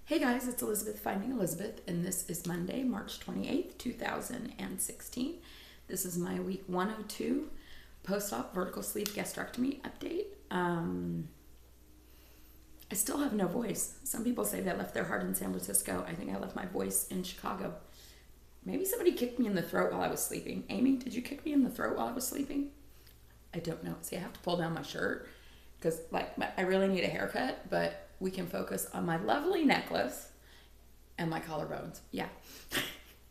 Hey guys, it's Elizabeth Finding Elizabeth, and this is Monday, March 28th, 2016. This is my week 102 post-op vertical sleeve gastrectomy update. I still have no voice. Some people say they left their heart in San Francisco. I think I left my voice in Chicago. Maybe somebody kicked me in the throat while I was sleeping. Amy, did you kick me in the throat while I was sleeping? I don't know. See, I have to pull down my shirt because I really need a haircut, but we can focus on my lovely necklace and my collarbones. Yeah.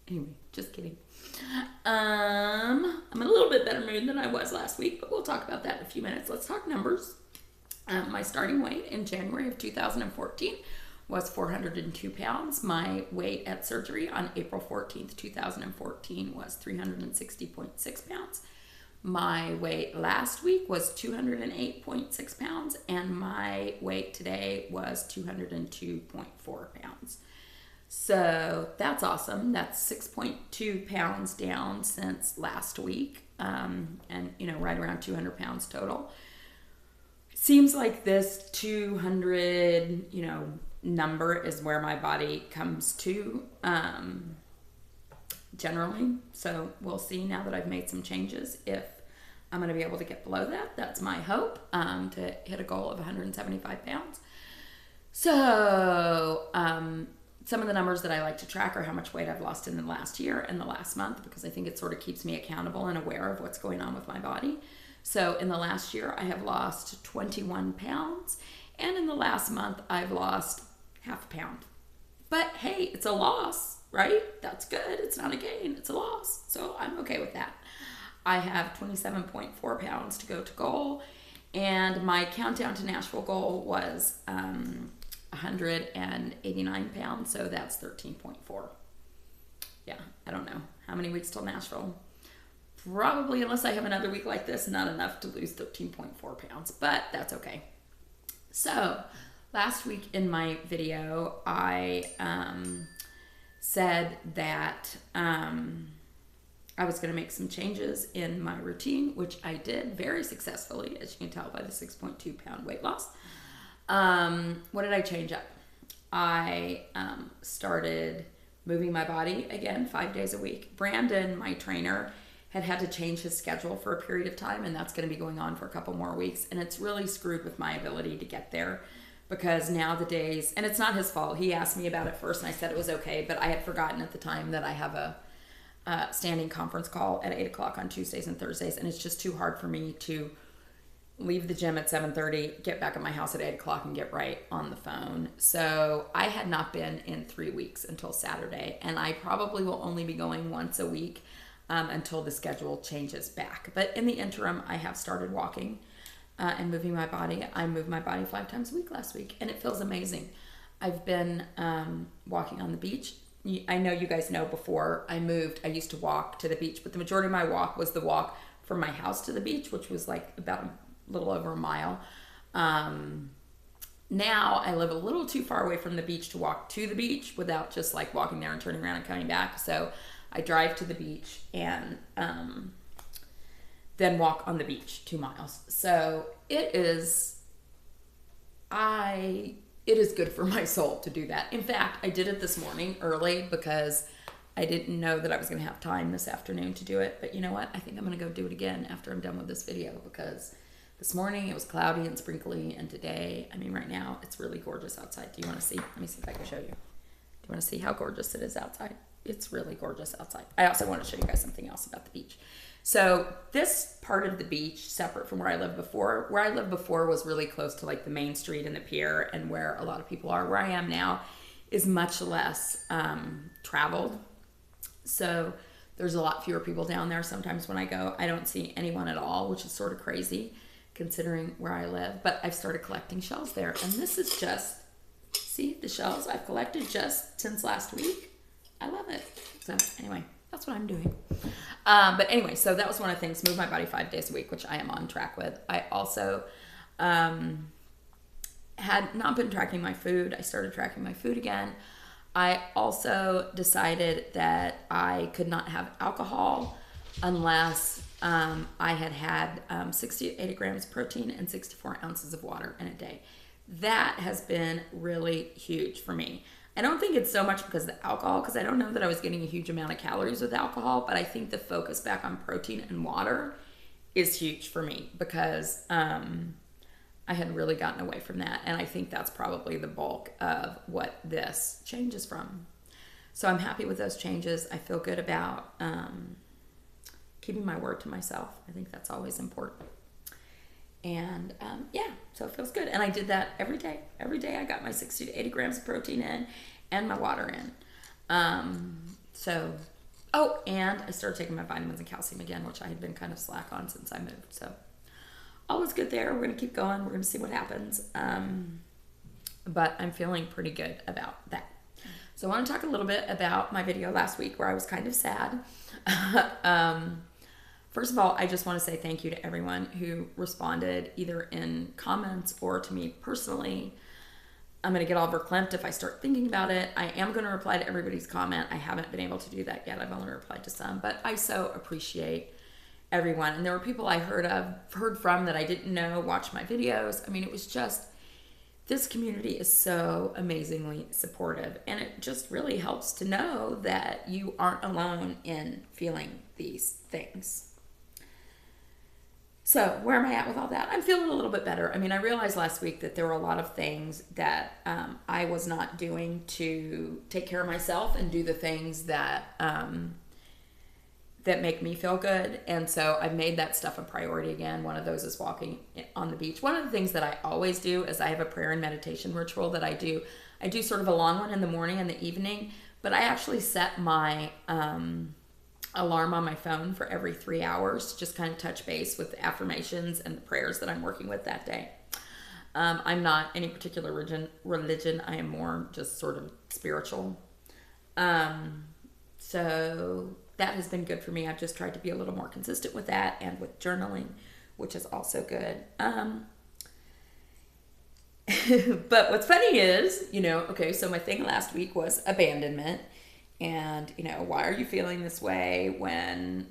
Anyway, just kidding. I'm in a little bit better mood than I was last week, but we'll talk about that in a few minutes. Let's talk numbers. My starting weight in January of 2014 was 402 pounds. My weight at surgery on April 14th, 2014 was 360.6 pounds. My weight last week was 208.6 pounds, and my weight today was 202.4 pounds. So that's awesome. That's 6.2 pounds down since last week, and right around 200 pounds total. Seems like this 200, number is where my body comes to generally. So we'll see now that I've made some changes if I'm going to be able to get below that. That's my hope, to hit a goal of 175 pounds. So some of the numbers that I like to track are how much weight I've lost in the last year and the last month, because I think it sort of keeps me accountable and aware of what's going on with my body. So in the last year, I have lost 21 pounds, and in the last month, I've lost half a pound. But hey, it's a loss, right? That's good. It's not a gain. It's a loss. So I'm okay with that. I have 27.4 pounds to go to goal, and my countdown to Nashville goal was 189 pounds, so that's 13.4. Yeah, I don't know. How many weeks till Nashville? Probably, unless I have another week like this, not enough to lose 13.4 pounds, but that's okay. So last week in my video, I said that I was going to make some changes in my routine, which I did very successfully, as you can tell by the 6.2 pound weight loss. What did I change up? I started moving my body again 5 days a week. Brandon, my trainer, had to change his schedule for a period of time, and that's going to be going on for a couple more weeks, and it's really screwed with my ability to get there, because now the days, and it's not his fault, he asked me about it first and I said it was okay, but I had forgotten at the time that I have a standing conference call at 8 o'clock on Tuesdays and Thursdays, and it's just too hard for me to leave the gym at 7:30, get back at my house at 8 o'clock and get right on the phone. So I had not been in 3 weeks until Saturday, and I probably will only be going once a week until the schedule changes back. But in the interim, I have started walking and moving my body. I moved my body 5 times a week last week, and it feels amazing. I've been walking on the beach. I know you guys know before I moved, I used to walk to the beach, but the majority of my walk was the walk from my house to the beach, which was like about a little over a mile. Now I live a little too far away from the beach to walk to the beach without just like walking there and turning around and coming back. So I drive to the beach and then walk on the beach 2 miles. So it is good for my soul to do that. In fact, I did it this morning early because I didn't know that I was going to have time this afternoon to do it. But you know what? I think I'm going to go do it again after I'm done with this video, because this morning it was cloudy and sprinkly, and today, right now, it's really gorgeous outside. Do you want to see? Let me see if I can show you. Do you want to see how gorgeous it is outside? It's really gorgeous outside. I also want to show you guys something else about the beach. So this part of the beach, separate from where I lived before, was really close to like the main street and the pier and where a lot of people are. Where I am now is much less traveled. So there's a lot fewer people down there. Sometimes when I go, I don't see anyone at all, which is sort of crazy considering where I live. But I've started collecting shells there. And this is just, see the shells I've collected just since last week. I love it. So anyway, that's what I'm doing. But anyway, so that was one of the things, move my body 5 days a week, which I am on track with. I also had not been tracking my food. I started tracking my food again. I also decided that I could not have alcohol unless I had 60 to 80 grams of protein and 64 ounces of water in a day. That has been really huge for me. I don't think it's so much because of the alcohol, because I don't know that I was getting a huge amount of calories with alcohol, but I think the focus back on protein and water is huge for me, because I had really gotten away from that. And I think that's probably the bulk of what this change is from. So I'm happy with those changes. I feel good about keeping my word to myself. I think that's always important. And yeah, so it feels good. And I did that every day. Every day I got my 60 to 80 grams of protein in and my water in. And I started taking my vitamins and calcium again, which I had been kind of slack on since I moved. So all is good there. We're going to keep going. We're going to see what happens. But I'm feeling pretty good about that. So I want to talk a little bit about my video last week where I was kind of sad. First of all, I just want to say thank you to everyone who responded either in comments or to me personally. I'm going to get all verklempt if I start thinking about it. I am going to reply to everybody's comment. I haven't been able to do that yet. I've only replied to some, but I so appreciate everyone. And there were people I heard from that I didn't know, watch my videos. I mean, it was just, this community is so amazingly supportive, and it just really helps to know that you aren't alone in feeling these things. So where am I at with all that? I'm feeling a little bit better. I mean, I realized last week that there were a lot of things that I was not doing to take care of myself and do the things that that make me feel good. And so I've made that stuff a priority again. One of those is walking on the beach. One of the things that I always do is I have a prayer and meditation ritual that I do. I do sort of a long one in the morning and the evening, but I actually set my alarm on my phone for every 3 hours to just kind of touch base with the affirmations and the prayers that I'm working with that day. I'm not any particular religion. I am more just sort of spiritual. So that has been good for me. I've just tried to be a little more consistent with that and with journaling, which is also good. But what's funny is, okay, so my thing last week was abandonment. And, why are you feeling this way when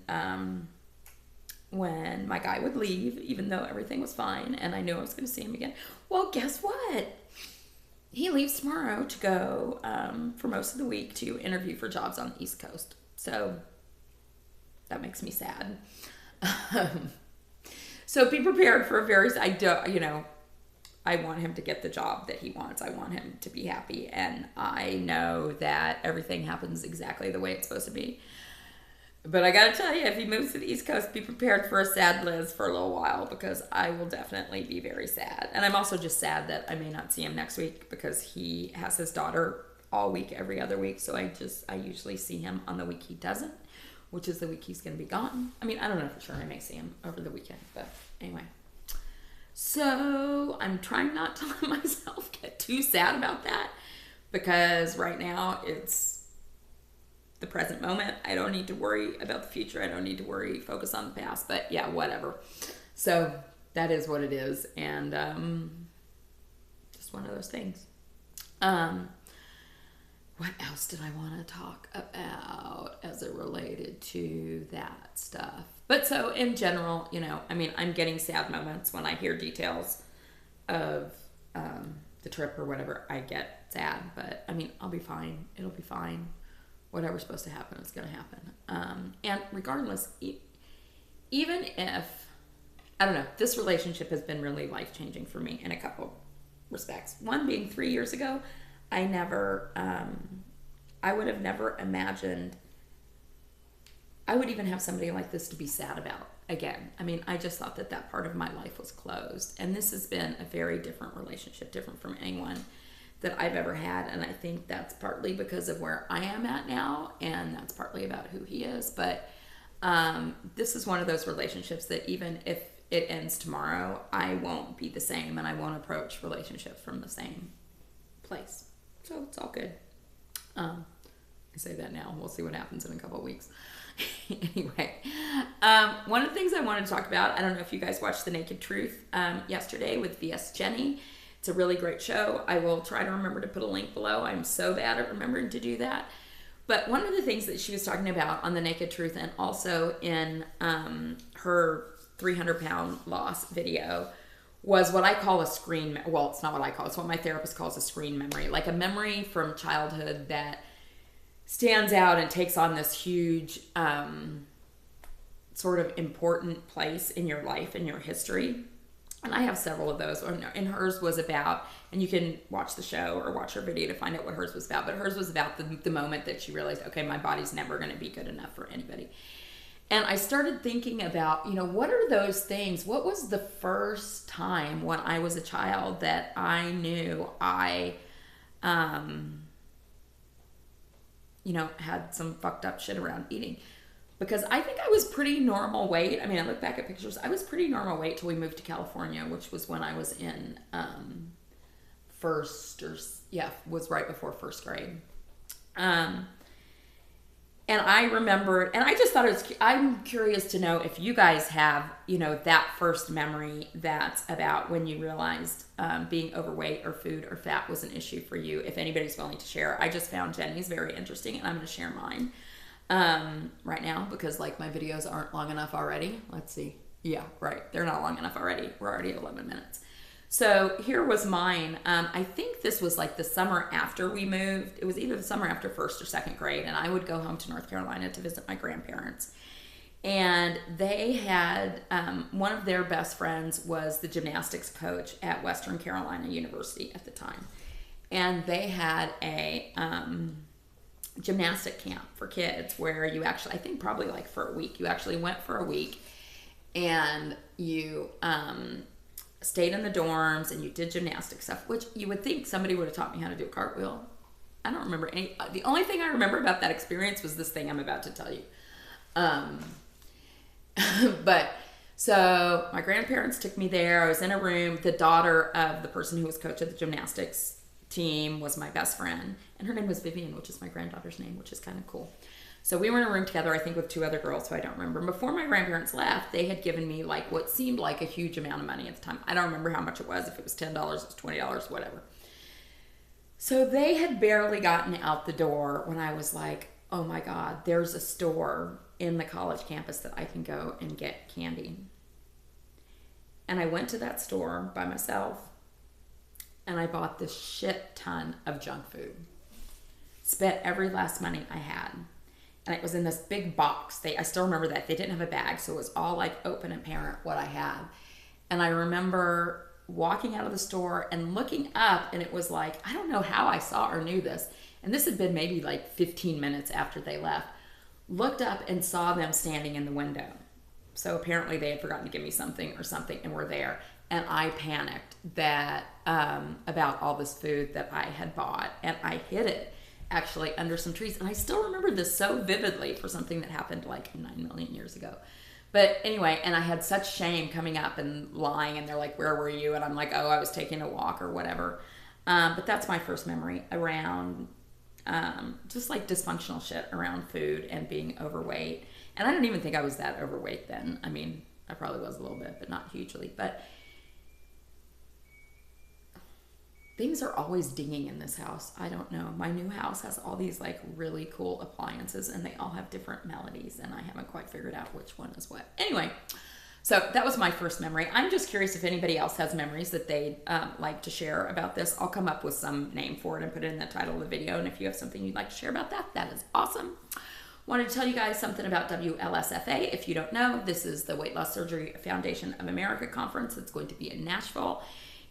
my guy would leave, even though everything was fine and I knew I was going to see him again? Well, guess what? He leaves tomorrow to go for most of the week to interview for jobs on the East Coast. So that makes me sad. So be prepared for I want him to get the job that he wants. I want him to be happy. And I know that everything happens exactly the way it's supposed to be. But I got to tell you, if he moves to the East Coast, be prepared for a sad Liz for a little while, because I will definitely be very sad. And I'm also just sad that I may not see him next week because he has his daughter all week, every other week. So I usually see him on the week he doesn't, which is the week he's going to be gone. I mean, I don't know for sure. I may see him over the weekend, but anyway. So I'm trying not to let myself get too sad about that, because right now it's the present moment. I don't need to worry about the future. I don't need to focus on the past, but yeah, whatever. So that is what it is. And just one of those things. What else did I want to talk about as it related to that stuff? But so in general, I'm getting sad moments when I hear details of the trip or whatever. I get sad, but I'll be fine. It'll be fine. Whatever's supposed to happen is going to happen. And regardless, even if, I don't know, this relationship has been really life-changing for me in a couple respects. One being 3 years ago, I would have never imagined I would even have somebody like this to be sad about again. I just thought that part of my life was closed. And this has been a very different relationship, different from anyone that I've ever had. And I think that's partly because of where I am at now, and that's partly about who he is. But this is one of those relationships that even if it ends tomorrow, I won't be the same, and I won't approach relationships from the same place. So it's all good. I say that now. We'll see what happens in a couple of weeks. Anyway, one of the things I wanted to talk about, I don't know if you guys watched The Naked Truth yesterday with VS Jenny. It's a really great show. I will try to remember to put a link below. I'm so bad at remembering to do that. But one of the things that she was talking about on The Naked Truth, and also in her 300-pound loss video, was what I call a screen. Well, it's not what I call. It's what my therapist calls a screen memory, like a memory from childhood that stands out and takes on this huge sort of important place in your life and your history. And I have several of those. And hers was about, and you can watch the show or watch her video to find out what hers was about. But hers was about the moment that she realized, okay, my body's never going to be good enough for anybody. And I started thinking about, what are those things? What was the first time when I was a child that I knew I, had some fucked up shit around eating? Because I think I was pretty normal weight. I mean, I look back at pictures. I was pretty normal weight till we moved to California, which was when I was in was right before first grade. And I remember, and I just thought I'm curious to know if you guys have, that first memory that's about when you realized being overweight or food or fat was an issue for you, if anybody's willing to share. I just found Jenny's very interesting, and I'm going to share mine right now because, my videos aren't long enough already. Let's see. Yeah, right. They're not long enough already. We're already at 11 minutes. So here was mine. I think this was the summer after we moved. It was either the summer after first or second grade, and I would go home to North Carolina to visit my grandparents. And they had, one of their best friends was the gymnastics coach at Western Carolina University at the time. And they had a gymnastic camp for kids where you actually, I think probably for a week, you actually went for a week and you stayed in the dorms and you did gymnastic stuff, which you would think somebody would have taught me how to do a cartwheel. I don't remember any. The only thing I remember about that experience was this thing I'm about to tell you. But so my grandparents took me there. I was in a room. The daughter of the person who was coach of the gymnastics team was my best friend, and her name was Vivian, which is my granddaughter's name, which is kind of cool. So we were in a room together, I think, with two other girls who I don't remember. And before my grandparents left, they had given me what seemed like a huge amount of money at the time. I don't remember how much it was. If it was $10, it was $20, whatever. So they had barely gotten out the door when I was like, oh my God, there's a store in the college campus that I can go and get candy. And I went to that store by myself and I bought this shit ton of junk food. Spent every last money I had. And it was in this big box. I still remember that. They didn't have a bag, so it was all open and apparent what I had. And I remember walking out of the store and looking up, and it was I don't know how I saw or knew this. And this had been maybe 15 minutes after they left. Looked up and saw them standing in the window. So apparently they had forgotten to give me something and were there. And I panicked about all this food that I had bought, and I hid it actually under some trees. And I still remember this so vividly for something that happened 9 million years ago. But anyway, and I had such shame coming up and lying, and they're like, where were you? And I'm like, oh, I was taking a walk or whatever. But that's my first memory around just dysfunctional shit around food and being overweight. And I don't even think I was that overweight then. I mean, I probably was a little bit, but not hugely. But things are always dinging in this house. I don't know. My new house has all these really cool appliances, and they all have different melodies, and I haven't quite figured out which one is what. Anyway, so that was my first memory. I'm just curious if anybody else has memories that they'd like to share about this. I'll come up with some name for it and put it in the title of the video, and if you have something you'd like to share about that, that is awesome. Wanted to tell you guys something about WLSFA. If you don't know, this is the Weight Loss Surgery Foundation of America conference that's going to be in Nashville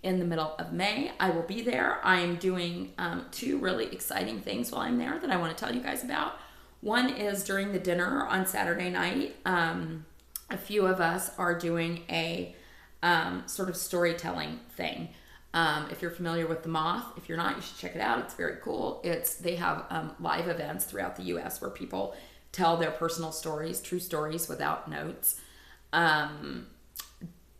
in the middle of May. I will be there. I am doing two really exciting things while I'm there that I want to tell you guys about. One is during the dinner on Saturday night, a few of us are doing a sort of storytelling thing. If you're familiar with The Moth, if you're not, you should check it out. It's very cool. They have live events throughout the U.S. where people tell their personal stories, true stories without notes.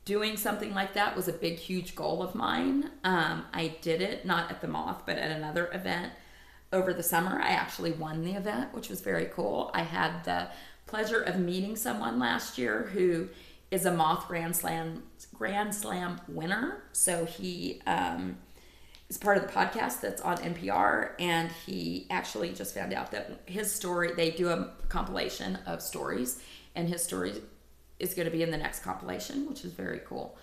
Doing something like that was a big, huge goal of mine. I did it, not at The Moth, but at another event over the summer. I actually won the event, which was very cool. I had the pleasure of meeting someone last year who is a Moth Grand Slam winner. So he is part of the podcast that's on NPR, and he actually just found out that his story, they do a compilation of stories, and his story is going to be in the next compilation, which is very cool.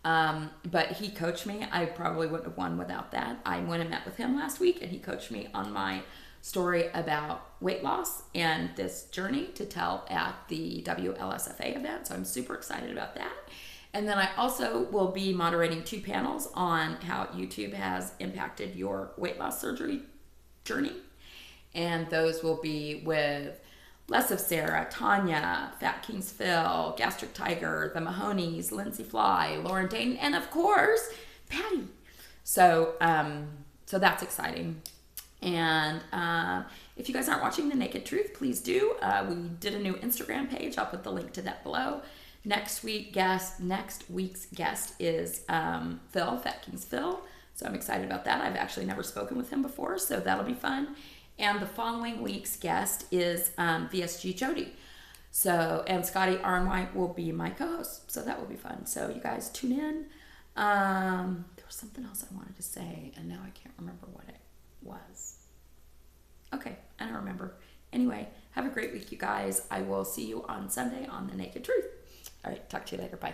But he coached me. I probably wouldn't have won without that. I went and met with him last week, and he coached me on my story about weight loss and this journey to tell at the WLSFA event. So I'm super excited about that. And then I also will be moderating 2 panels on how YouTube has impacted your weight loss surgery journey. And those will be with Less of Sarah, Tanya, Fat Kings Phil, Gastric Tiger, the Mahonies, Lindsay Fly, Lauren Dayton, and of course, Patty. So that's exciting. And if you guys aren't watching The Naked Truth, please do. We did a new Instagram page. I'll put the link to that below. Next week's guest is Phil, Fat Kings Phil. So I'm excited about that. I've actually never spoken with him before, so that'll be fun. And the following week's guest is VSG Jody. So, and Scotty Arnwhite will be my co-host. So that will be fun. So you guys tune in. There was something else I wanted to say, and now I can't remember what it was. Okay, I don't remember. Anyway, have a great week, you guys. I will see you on Sunday on The Naked Truth. All right, talk to you later. Bye.